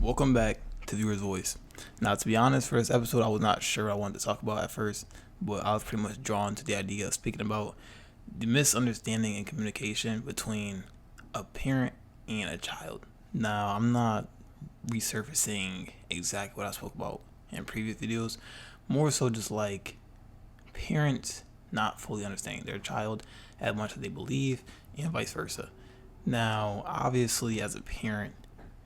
welcome back to Viewer's Voice. Now, to be honest, for this episode, I was not sure what I wanted to talk about at first, but I was pretty much drawn to the idea of speaking about the misunderstanding in communication between a parent and a child. Now, I'm not resurfacing exactly what I spoke about in previous videos, more so just like parents not fully understanding their child as much as they believe, and vice versa. Now, obviously, as a parent,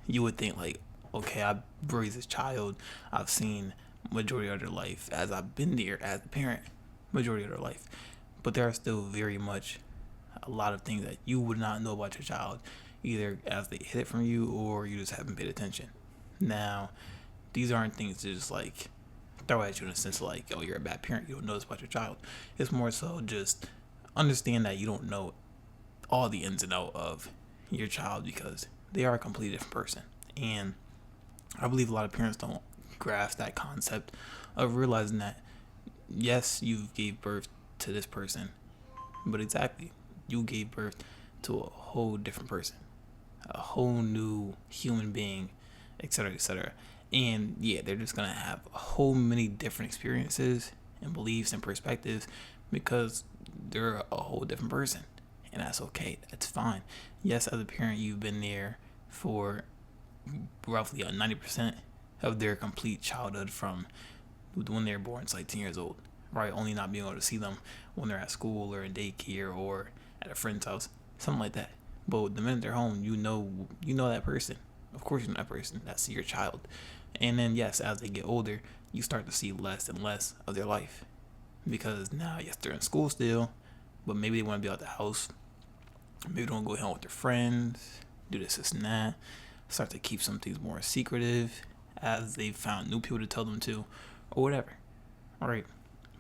you would think like, okay, I've raised this child, I've seen majority of their life as I've been there as a parent, majority of their life. But there are still very much a lot of things that you would not know about your child, either as they hid it from you or you just haven't paid attention. Now, these aren't things to just like throw at you in a sense of like, oh, you're a bad parent, you don't know this about your child. It's more so just understand that you don't know all the ins and outs of your child because they are a completely different person. And I believe a lot of parents don't grasp that concept of realizing that, yes, you gave birth to this person, but exactly, you gave birth to a whole different person, a whole new human being, etc., etc. And yeah, they're just gonna have a whole many different experiences and beliefs and perspectives because they're a whole different person, and that's okay. That's fine. Yes, as a parent, you've been there for roughly 90% of their complete childhood from when they're born to like 10 years old, right? Only not being able to see them when they're at school or in daycare or at a friend's house, something like that. But the minute they're home, you know that person. Of course, you know that person. That's your child. And then yes, as they get older, you start to see less and less of their life because now yes, they're in school still, but maybe they want to be out the house. Maybe they want to go hang out with their friends, do this and that. Start to keep some things more secretive as they found new people to tell them to, or whatever. Alright.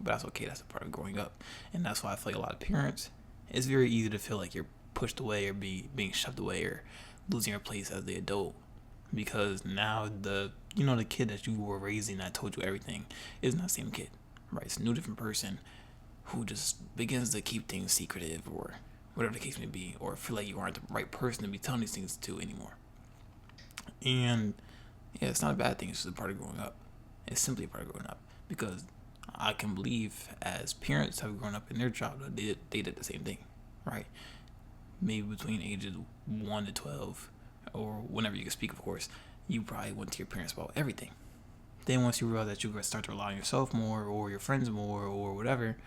But that's okay, that's a part of growing up. And that's why I feel like a lot of parents, it's very easy to feel like you're pushed away or being shoved away or losing your place as the adult. Because now the kid that you were raising that told you everything isn't that same kid. Right? It's a new different person who just begins to keep things secretive or whatever the case may be, or feel like you aren't the right person to be telling these things to anymore. And yeah, it's not a bad thing. It's just a part of growing up. It's simply a part of growing up because I can believe as parents have grown up in their childhood, they did the same thing, right? Maybe between ages 1 to 12 or whenever you can speak, of course, you probably went to your parents about everything. Then once you realize that you start to rely on yourself more or your friends more or whatever,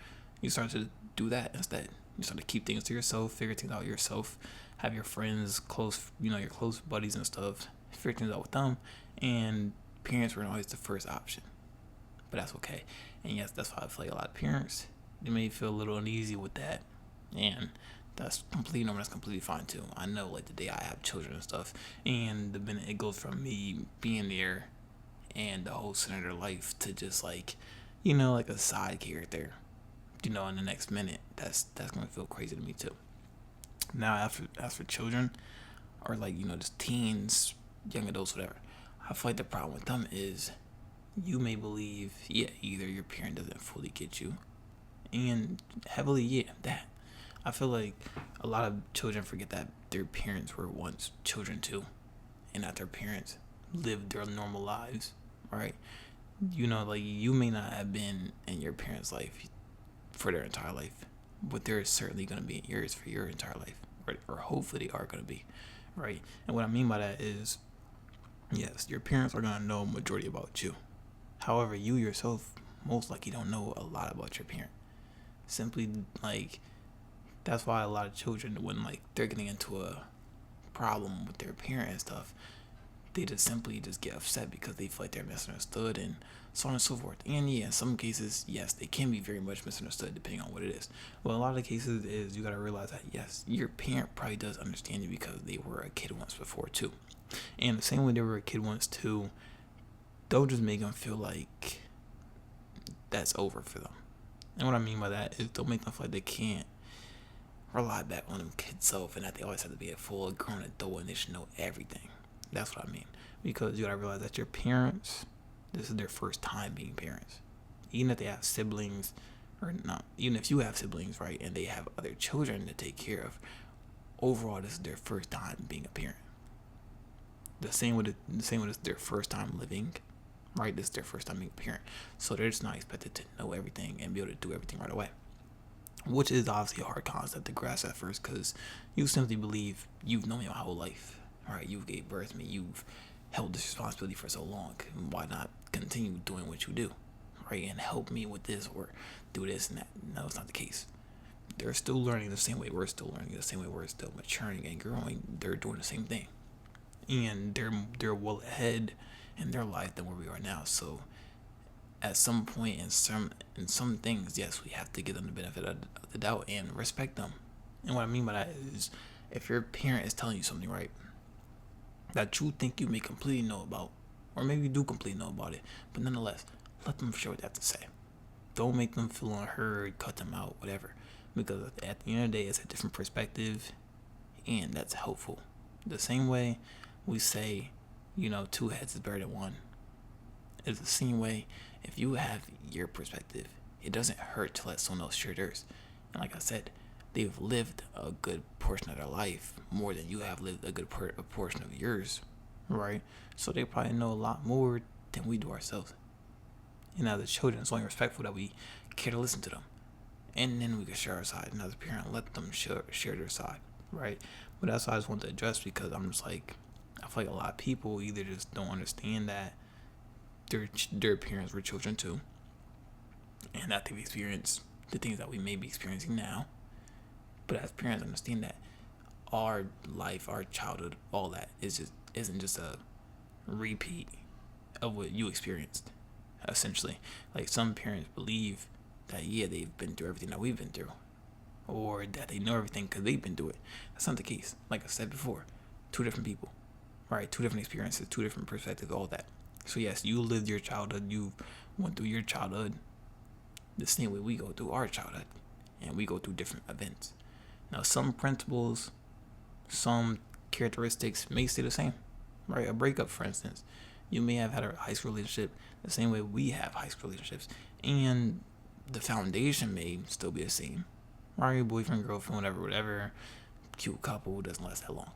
you start to do that instead. You start to keep things to yourself, figure things out yourself, have your friends close, your close buddies and stuff, figure things out with them, and parents weren't always the first option. But that's okay. And yes, that's why I feel like a lot of parents, they may feel a little uneasy with that. And that's completely normal, that's completely fine too. I know like the day I have children and stuff, and the minute it goes from me being there and the whole center of their life to just like, like a side character, in the next minute, that's gonna feel crazy to me too. Now, as for children, or like just teens, young adults, whatever, I feel like the problem with them is you may believe, yeah, either your parent doesn't fully get you, and heavily, yeah, that. I feel like a lot of children forget that their parents were once children too, and that their parents lived their normal lives, right? Like you may not have been in your parents' life for their entire life, but they're certainly going to be in yours for your entire life, right? Or hopefully they are going to be, right? And what I mean by that is, yes, your parents are going to know a majority about you. However, you yourself most likely don't know a lot about your parent. Simply like, that's why a lot of children, when like they're getting into a problem with their parent and stuff, they just simply just get upset because they feel like they're misunderstood and so on and so forth. And yeah, in some cases, yes, they can be very much misunderstood depending on what it is. Well, a lot of the cases is you gotta realize that yes, your parent probably does understand you because they were a kid once before too. And the same way they were a kid once too, don't just make them feel like that's over for them. And what I mean by that is don't make them feel like they can't rely back on them kid self and that they always have to be a full grown adult and they should know everything. That's what I mean. Because you gotta realize that your parents, this is their first time being parents. Even if they have siblings, or not, even if you have siblings, right, and they have other children to take care of, overall, this is their first time being a parent. The same with it's their first time living, right? This is their first time being a parent, so they're just not expected to know everything and be able to do everything right away. Which is obviously a hard concept to grasp at first, because you simply believe you've known me my whole life, right? You gave birth to me, you've held this responsibility for so long. Why not continue doing what you do, right? And help me with this or do this and that. No, it's not the case. They're still learning the same way we're still learning, the same way we're still maturing and growing. They're doing the same thing, and they're well ahead in their life than where we are now. So at some point in some things, yes, we have to give them the benefit of the doubt and respect them. And what I mean by that is, if your parent is telling you something, right, that you think you may completely know about, or maybe you do completely know about it, but nonetheless, let them share what they have to say. Don't make them feel unheard, cut them out, whatever. Because at the end of the day, it's a different perspective, and that's helpful. The same way we say, two heads is better than one. It's the same way, if you have your perspective, it doesn't hurt to let someone else share theirs. And like I said, they've lived a good portion of their life more than you have lived a good portion of yours, right? So they probably know a lot more than we do ourselves. And as the children, it's only respectful that we care to listen to them. And then we can share our side. And as a parent, let them share their side, right? But that's what I just want to address, because I'm just like, I feel like a lot of people either just don't understand that their parents were children too, and that they've experienced the things that we may be experiencing now. But as parents, understand that our life, our childhood, all that isn't just a repeat of what you experienced. Essentially, like, some parents believe that they've been through everything that we've been through, or that they know everything because they've been through it. That's not the case. Like I said before, two different people, right? Two different experiences, two different perspectives, all that. So yes, you lived your childhood, you went through your childhood the same way we go through our childhood, and we go through different events. Now, some principles, some characteristics may stay the same, right? A breakup, for instance. You may have had a high school relationship the same way we have high school relationships, and the foundation may still be the same, right? Boyfriend, girlfriend, whatever, cute couple, doesn't last that long,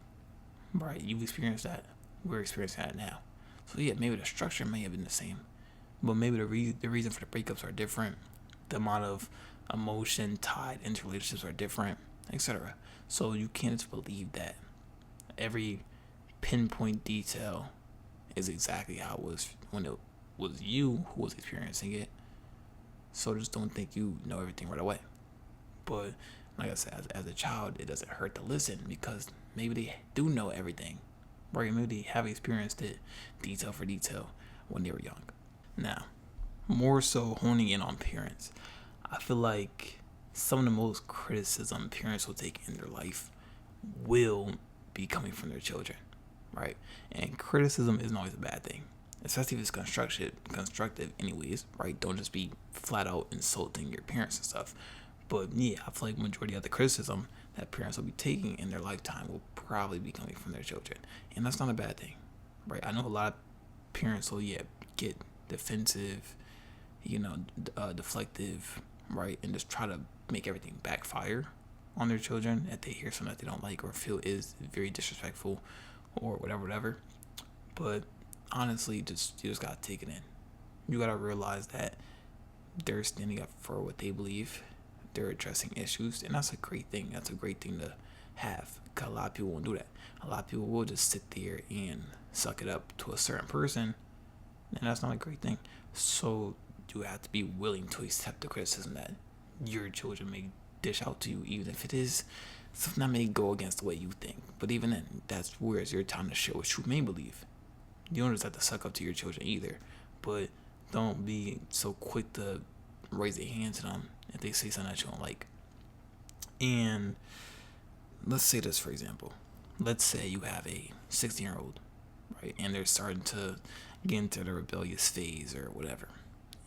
right? You've experienced that. We're experiencing that now. So yeah, maybe the structure may have been the same, but maybe the reason for the breakups are different. The amount of emotion tied into relationships are different, etc. So you can't just believe that every pinpoint detail is exactly how it was when it was you who was experiencing it. So just don't think you know everything right away. But like I said, as a child, it doesn't hurt to listen, because maybe they do know everything, right? Maybe they have experienced it detail for detail when they were young. Now, more so honing in on parents, I feel like some of the most criticism parents will take in their life will be coming from their children, right? And criticism isn't always a bad thing, especially if it's constructive anyways, right? Don't just be flat out insulting your parents and stuff. But yeah, I feel like majority of the criticism that parents will be taking in their lifetime will probably be coming from their children, and that's not a bad thing, right? I know a lot of parents will get defensive, deflective, right, and just try to make everything backfire on their children if they hear something that they don't like or feel is very disrespectful or whatever. But honestly, you just gotta take it in. You gotta realize that they're standing up for what they believe. They're addressing issues, and that's a great thing. That's a great thing to have, because a lot of people won't do that. A lot of people will just sit there and suck it up to a certain person, and that's not a great thing. So you have to be willing to accept the criticism that your children may dish out to you, even if it is something that may go against the way you think. But even then, that's where it's your time to show what you may believe. You don't just have to suck up to your children either, but don't be so quick to raise a hand to them if they say something that you don't like. And let's say this, for example. Let's say you have a 16-year-old, right, and they're starting to get into the rebellious phase or whatever,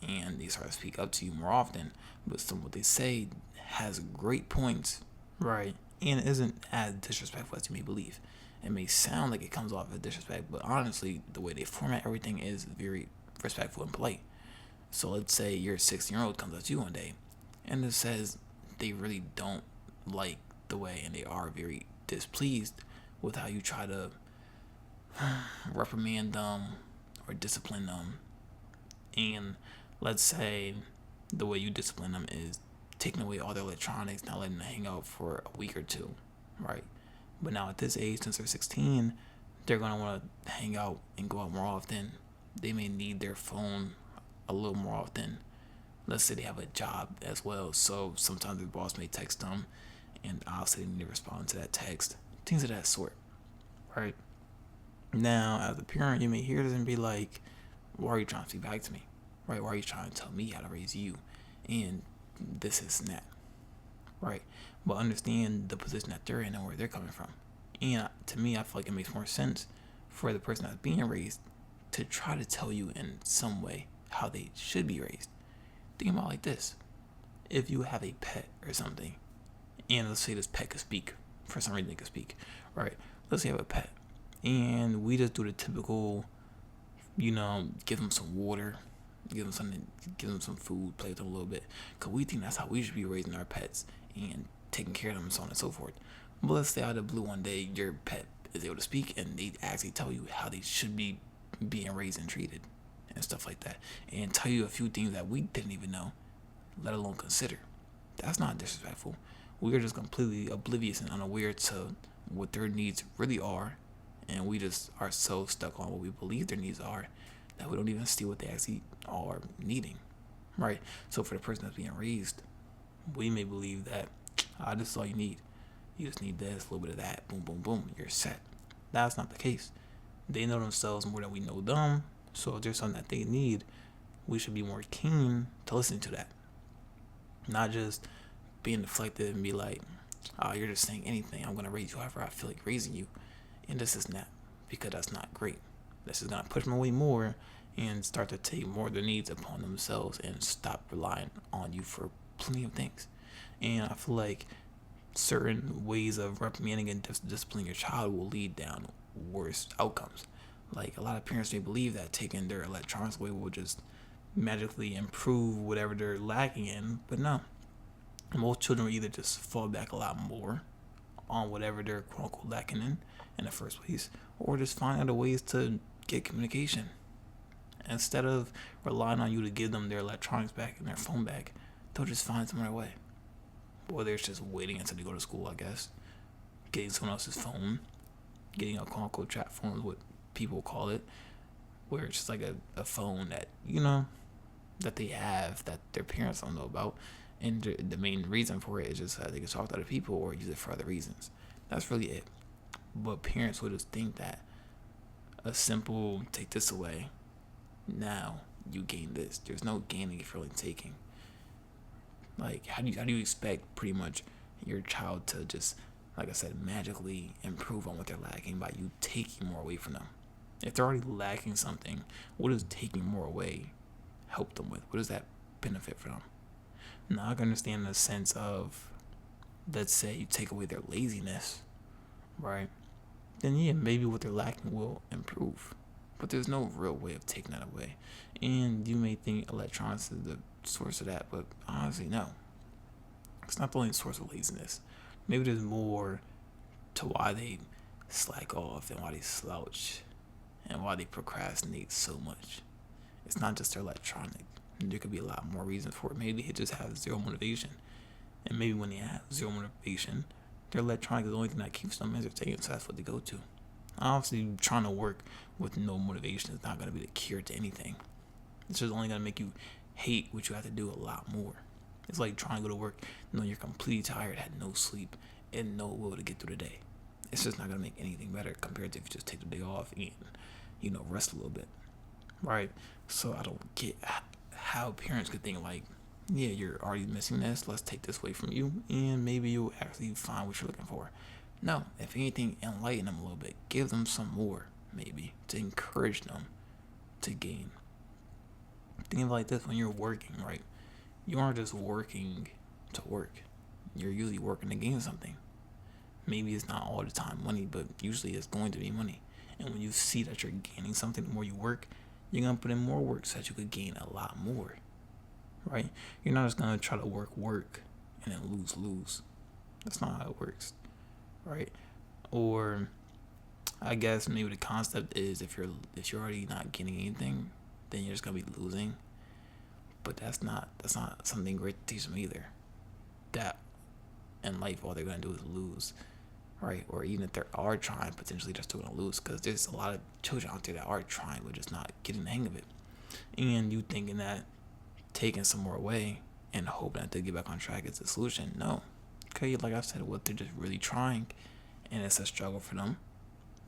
and they start to speak up to you more often, but some of what they say has great points, right, and isn't as disrespectful as you may believe. It may sound like it comes off as disrespect, but honestly, the way they format everything is very respectful and polite. So let's say your 16-year-old comes up to you one day and it says they really don't like the way, and they are very displeased with how you try to reprimand them or discipline them, and let's say the way you discipline them is taking away all their electronics, not letting them hang out for a week or two, right? But now at this age, since they're 16, they're gonna want to hang out and go out more often. They may need their phone a little more often. Let's say they have a job as well, so sometimes their boss may text them, and obviously they need to respond to that text. Things of that sort, right? Now, as a parent, you may hear this and be like, "Why are you trying to speak back to me? Right? Why are you trying to tell me how to raise you?" And this is that, right? But understand the position that they're in and where they're coming from. And to me, I feel like it makes more sense for the person that's being raised to try to tell you in some way how they should be raised. Think about it like this: if you have a pet or something, and let's say this pet could speak, for some reason it could speak, right? Let's say you have a pet, and we just do the typical, give them some water, give them something, give them some food, play with them a little bit, because we think that's how we should be raising our pets and taking care of them and so on and so forth. But let's say out of the blue one day your pet is able to speak and they actually tell you how they should be being raised and treated and stuff like that, and tell you a few things that we didn't even know, let alone consider. That's not disrespectful. We are just completely oblivious and unaware to what their needs really are, and we just are so stuck on what we believe their needs are that we don't even see what they actually are needing, right? So for the person that's being raised, we may believe that this is all you need. You just need this, a little bit of that, boom, boom, boom, you're set. That's not the case. They know themselves more than we know them, so if there's something that they need, we should be more keen to listen to that. Not just being deflected and be like, you're just saying anything. I'm going to raise you however I feel like raising you. And this is not, because that's not great. This is going to push them away more and start to take more of their needs upon themselves and stop relying on you for plenty of things. And I feel like certain ways of reprimanding and disciplining your child will lead down worse outcomes. Like, a lot of parents may believe that taking their electronics away will just magically improve whatever they're lacking in, but no. Most children will either just fall back a lot more on whatever they're quote unquote lacking in the first place, or just find other ways to get communication. Instead of relying on you to give them their electronics back and their phone back, they'll just find some other way. Whether it's just waiting until they go to school, I guess, getting someone else's phone, getting a quote unquote trap phone is what people call it, where it's just like a phone that, that they have that their parents don't know about. And the main reason for it is just that they can talk to other people or use it for other reasons. That's really it. But parents would just think that a simple take this away, now you gain this. There's no gaining if you're only taking. Like, how do you expect pretty much your child to just, like I said, magically improve on what they're lacking by you taking more away from them? If they're already lacking something, what does taking more away help them with? What does that benefit for them? Now, I can understand the sense of, let's say you take away their laziness, right? Then yeah, maybe what they're lacking will improve. But there's no real way of taking that away. And you may think electronics is the source of that, but honestly, no. It's not the only source of laziness. Maybe there's more to why they slack off and why they slouch and why they procrastinate so much. It's not just their electronic. There could be a lot more reasons for it. Maybe they just have zero motivation. And maybe when they have zero motivation, their electronic is the only thing that keeps them entertained, so that's what they go to. Obviously, trying to work with no motivation is not going to be the cure to anything. It's just only going to make you hate what you have to do a lot more. It's like trying to go to work, you're completely tired, had no sleep, and no will to get through the day. It's just not going to make anything better compared to if you just take the day off and, rest a little bit. Right? So I don't get how parents could think like, yeah, you're already missing this, let's take this away from you, and maybe you'll actually find what you're looking for. No, if anything, enlighten them a little bit. Give them some more, maybe, to encourage them to gain. Think of it like this: when you're working, right? You aren't just working to work. You're usually working to gain something. Maybe it's not all the time money, but usually it's going to be money. And when you see that you're gaining something, the more you work, you're going to put in more work so that you could gain a lot more. Right? You're not just going to try to work and then lose. That's not how it works. Right? Or I guess maybe the concept is if you're already not getting anything, then you're just gonna be losing. But that's not something great to teach them either. That in life, all they're gonna do is lose, right? Or even if they are trying, potentially they're still gonna lose because there's a lot of children out there that are trying but just not getting the hang of it. And you thinking that taking some more away and hoping that they get back on track is the solution? No. Okay, like I said, what they're just really trying, and it's a struggle for them.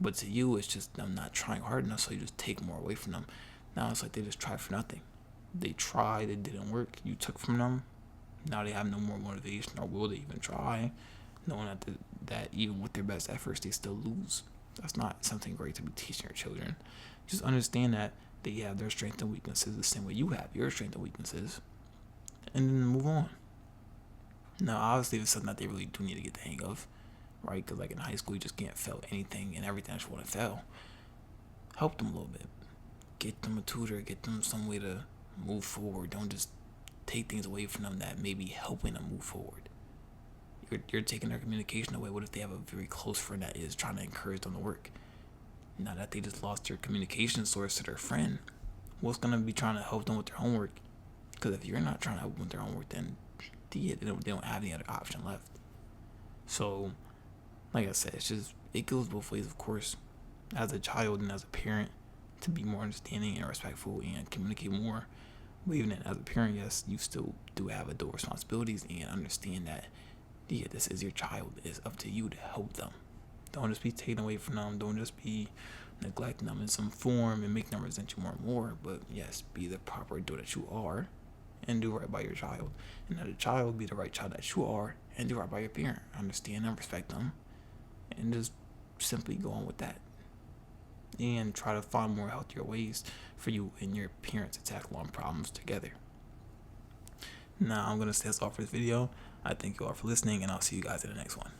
But to you, it's just them not trying hard enough, so you just take more away from them. Now it's like they just tried for nothing. They tried, it didn't work. You took from them. Now they have no more motivation, or will they even try, knowing that even with their best efforts, they still lose. That's not something great to be teaching your children. Just understand that they have their strengths and weaknesses the same way you have your strengths and weaknesses, and then move on. Now, obviously, it's something that they really do need to get the hang of, right? Because like in high school, you just can't fail anything and everything that you want to fail. Help them a little bit. Get them a tutor. Get them some way to move forward. Don't just take things away from them that may be helping them move forward. You're taking their communication away. What if they have a very close friend that is trying to encourage them to work? Now that they just lost their communication source to their friend, what's going to be trying to help them with their homework? Because if you're not trying to help them with their homework, then they don't have any other option left. So, like I said, it goes both ways, of course. As a child and as a parent, to be more understanding and respectful and communicate more. But even as a parent, yes, you still do have adult responsibilities and understand that, yeah, this is your child. It's up to you to help them. Don't just be taking away from them. Don't just be neglecting them in some form and making them resent you more and more. But yes, be the proper adult that you are and do right by your child. And that the child be the right child that you are and do right by your parent. Understand them, respect them, and just simply go on with that. And try to find more healthier ways for you and your parents to tackle on problems together. Now, I'm going to say that's all for this video. I thank you all for listening, and I'll see you guys in the next one.